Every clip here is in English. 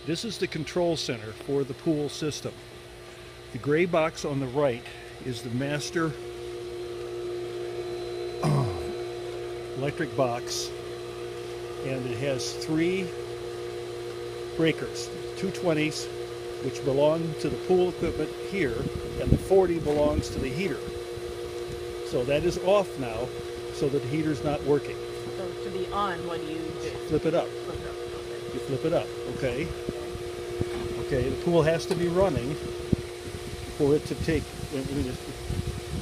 This is the control center for the pool system. The gray box on the right is the master electric box, and it has 3 breakers, 220s, which belong to the pool equipment here, and the 40 belongs to the heater. So that is off now, so that the heater's not working. So to be on, what do you do? Flip it up. Flip it up. Okay. You flip it up, okay? Okay, the pool has to be running for it to take, the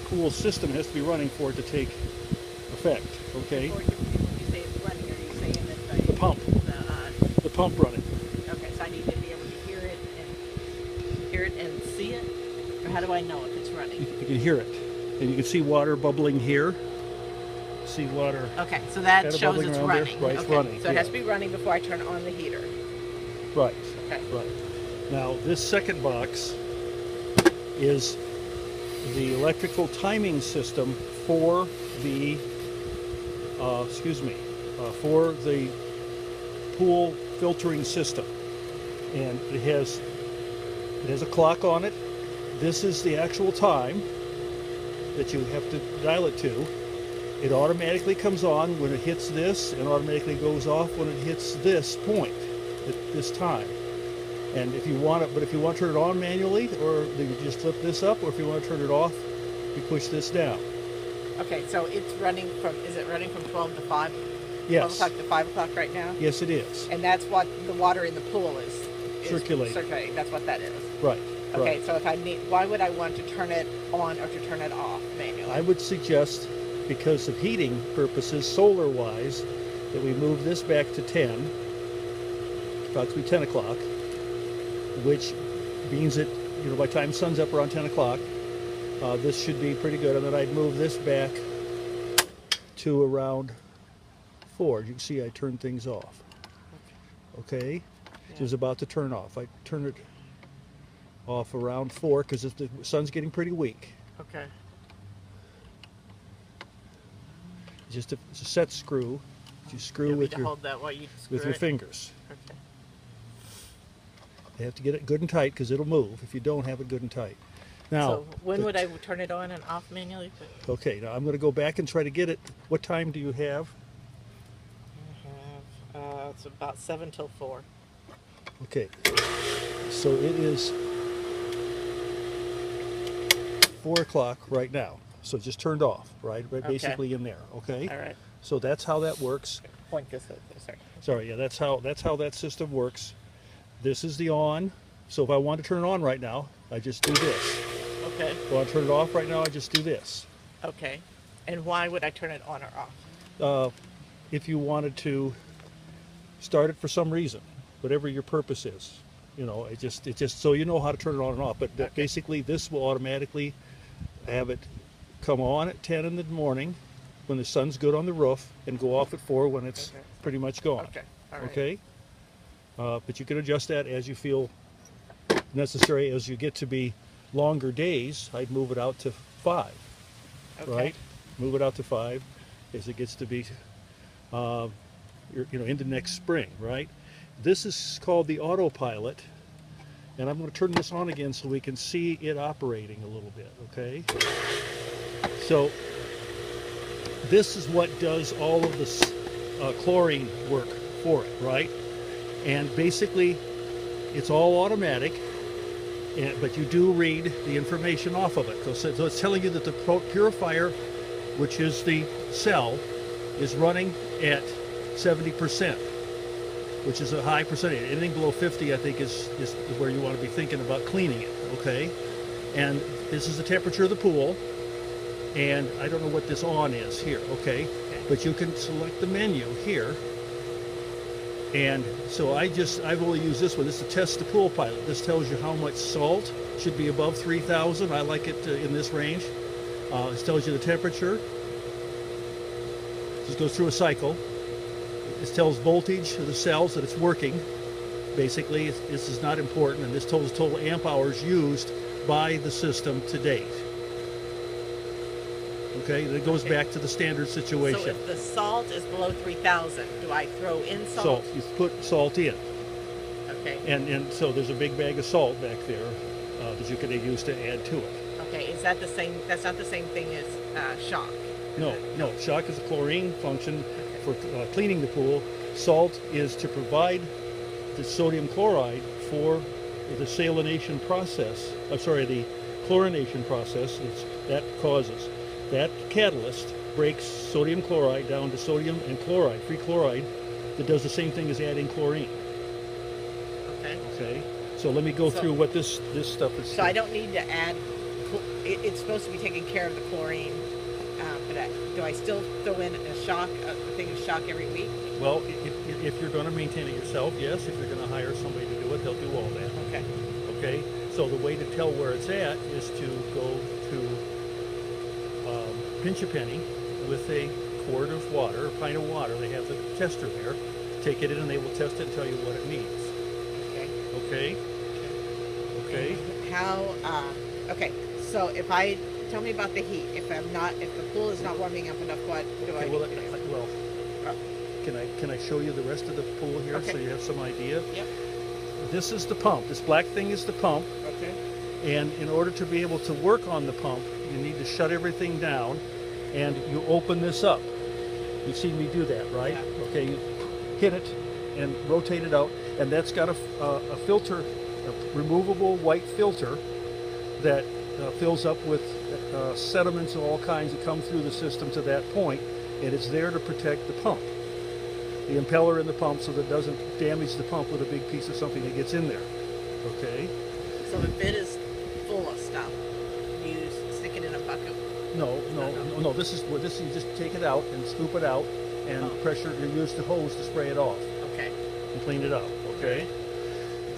pool system has to be running for it to take effect, okay? Or when you say it's running, are you saying that The pump. The pump running. Okay, so I need to be able to hear it and see it? Or how do I know if it's running? You can hear it. And you can see water bubbling here. See water. Okay, so that kind of shows bubbling it's around there. running. Right, it's Okay, running. so it yeah. has to be running before I turn on the heater. Right. Okay. Right. Now this second box is the electrical timing system for the for the pool filtering system, and it has a clock on it. This is the actual time that you have to dial it to. It automatically comes on when it hits this, and automatically goes off when it hits this point at this time. And if you want it, but if you want to turn it on manually, or you just flip this up, or if you want to turn it off, you push this down. Okay, so it's running from, is it running from 12 to 5? Yes. 12 o'clock to 5 o'clock right now? Yes, it is. And that's what the water in the pool is Circulating. That's what that is. Right. Okay, Right. so if I need, why would I want to turn it on or to turn it off manually? I would suggest, because of heating purposes, solar-wise, that we move this back to 10, approximately 10 o'clock, which means that, by the time sun's up around 10 o'clock, this should be pretty good. And then I'd move this back to around 4. You can see I turned things off. Okay? It was about to turn off. I turn it off around 4 because the sun's getting pretty weak. Okay. It's a set screw. You screw with your hold that while you screw your it? fingers. Okay. You have to get it good and tight because it'll move if you don't have it good and tight. Now, So when would I turn it on and off manually? Okay, now I'm going to go back and try to get it. What time do you have? It's about 7 till 4. Okay, so it is 4 o'clock right now. So it just turned off, right? Okay. Basically in there. Okay. All right. So that's how that works. Point this out there, sorry. Sorry, yeah, that's how that system works. This is the on. So if I want to turn it on right now, I just do this. Okay. If I want to turn it off right now, I just do this. Okay. And why would I turn it on or off? If you wanted to start it for some reason, whatever your purpose is, it just so you know how to turn it on and off. But Okay. basically, this will automatically have it come on at 10 in the morning when the sun's good on the roof, and go off at 4 when it's Okay. pretty much gone. Okay. All right. Okay. But you can adjust that as you feel necessary. As you get to be longer days, I'd move it out to 5. Okay. Right? Move it out to 5 as it gets to be, into next spring, right? This is called the autopilot, and I'm going to turn this on again so we can see it operating a little bit, okay? So this is what does all of this chlorine work for it, right? And basically, it's all automatic. But you do read the information off of it. So it's telling you that the purifier, which is the cell, is running at 70%, which is a high percentage. Anything below 50, I think, is where you want to be thinking about cleaning it, okay? And this is the temperature of the pool. And I don't know what this on is here, okay? But you can select the menu here. And so I've only used this one. This is to test the pool pilot. This tells you how much salt should be above 3,000. I like it in this range. This tells you the temperature. This goes through a cycle. This tells voltage of the cells that it's working. Basically, this is not important, and this tells total amp hours used by the system to date. Okay, and it goes back to the standard situation. So if the salt is below 3,000, do I throw in salt? Salt, you put salt in. Okay. Okay. And so there's a big bag of salt back there that you could use to add to it. Okay. Is that the same? That's not the same thing as shock. Is No, it? no. Shock is a chlorine function Okay. for cleaning the pool. Salt is to provide the sodium chloride for the salination process. I'm sorry, the chlorination process that causes. That catalyst breaks sodium chloride down to sodium and chloride, free chloride, that does the same thing as adding chlorine. Okay. Okay, so let me go So- through what this stuff is. So I don't need to add. It's supposed to be taking care of the chlorine, but do I still throw in a thing of shock every week? Well, if you're going to maintain it yourself, yes. If you're going to hire somebody to do it, they'll do all that. Okay. Okay, so the way to tell where it's at is to go to Pinch a Penny with a quart of water, a pint of water. They have the tester there. Take it in and they will test it and tell you what it needs. Okay. Okay? Okay? How? Okay. So tell me about the heat. If the pool is not warming up enough, what do I Okay, need well, to do? can I show you the rest of the pool here so Okay. you have some idea? Yep. This is the pump. This black thing is the pump. Okay. And in order to be able to work on the pump, you need to shut everything down and you open this up. You've seen me do that, right? Yeah. Okay, you hit it and rotate it out, and that's got a filter, a removable white filter that fills up with sediments of all kinds that come through the system to that point, and it's there to protect the pump, the impeller in the pump, so that it doesn't damage the pump with a big piece of something that gets in there. Okay? So if it is full of stuff, you stick it in a bucket. No. This is you just take it out and scoop it out, and pressure. You use the hose to spray it off Okay. and clean it up. Okay.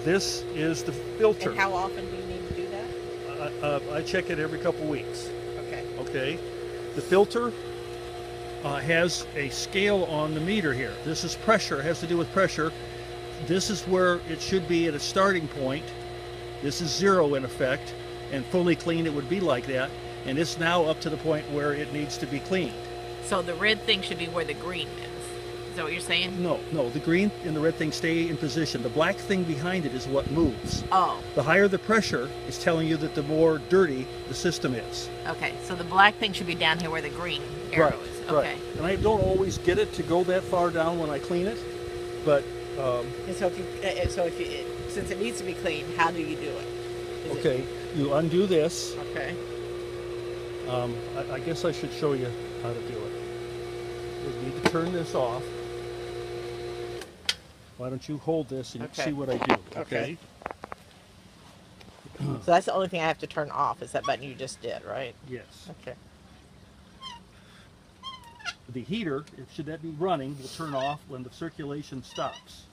This is the filter. And how often do you need to do that? I check it every couple weeks. Okay. Okay. The filter has a scale on the meter here. This is pressure. It has to do with pressure. This is where it should be at a starting point. This is 0 in effect, and fully clean it would be like that. And it's now up to the point where it needs to be cleaned. So the red thing should be where the green is. Is that what you're saying? No, the green and the red thing stay in position. The black thing behind it is what moves. Oh. The higher the pressure is telling you that the more dirty the system is. Okay. So the black thing should be down here where the green arrow is. Okay. Right. And I don't always get it to go that far down when I clean it, but And so since it needs to be cleaned, how do you do it? Is okay, you undo this. Okay. I guess I should show you how to do it. We need to turn this off. Why don't you hold this and you can Okay. see what I do? Okay. So that's the only thing I have to turn off is that button you just did, right? Yes. Okay. The heater, should that be running, will turn off when the circulation stops.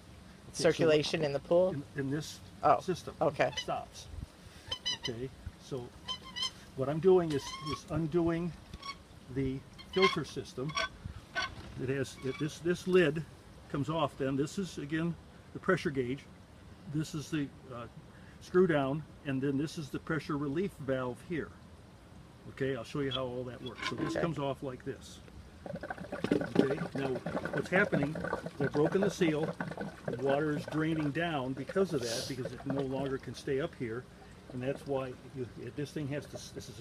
Okay, so Circulation in the pool? in this Oh, system. okay. Stops. Okay, so what I'm doing is undoing the filter system. It has this lid comes off. Then this is again the pressure gauge. This is the screw down, and then this is the pressure relief valve here. Okay, I'll show you how all that works. So this Okay. comes off like this. Okay, now what's happening, they've broken the seal, the water is draining down because of that, because it no longer can stay up here, and that's why this thing has to, this is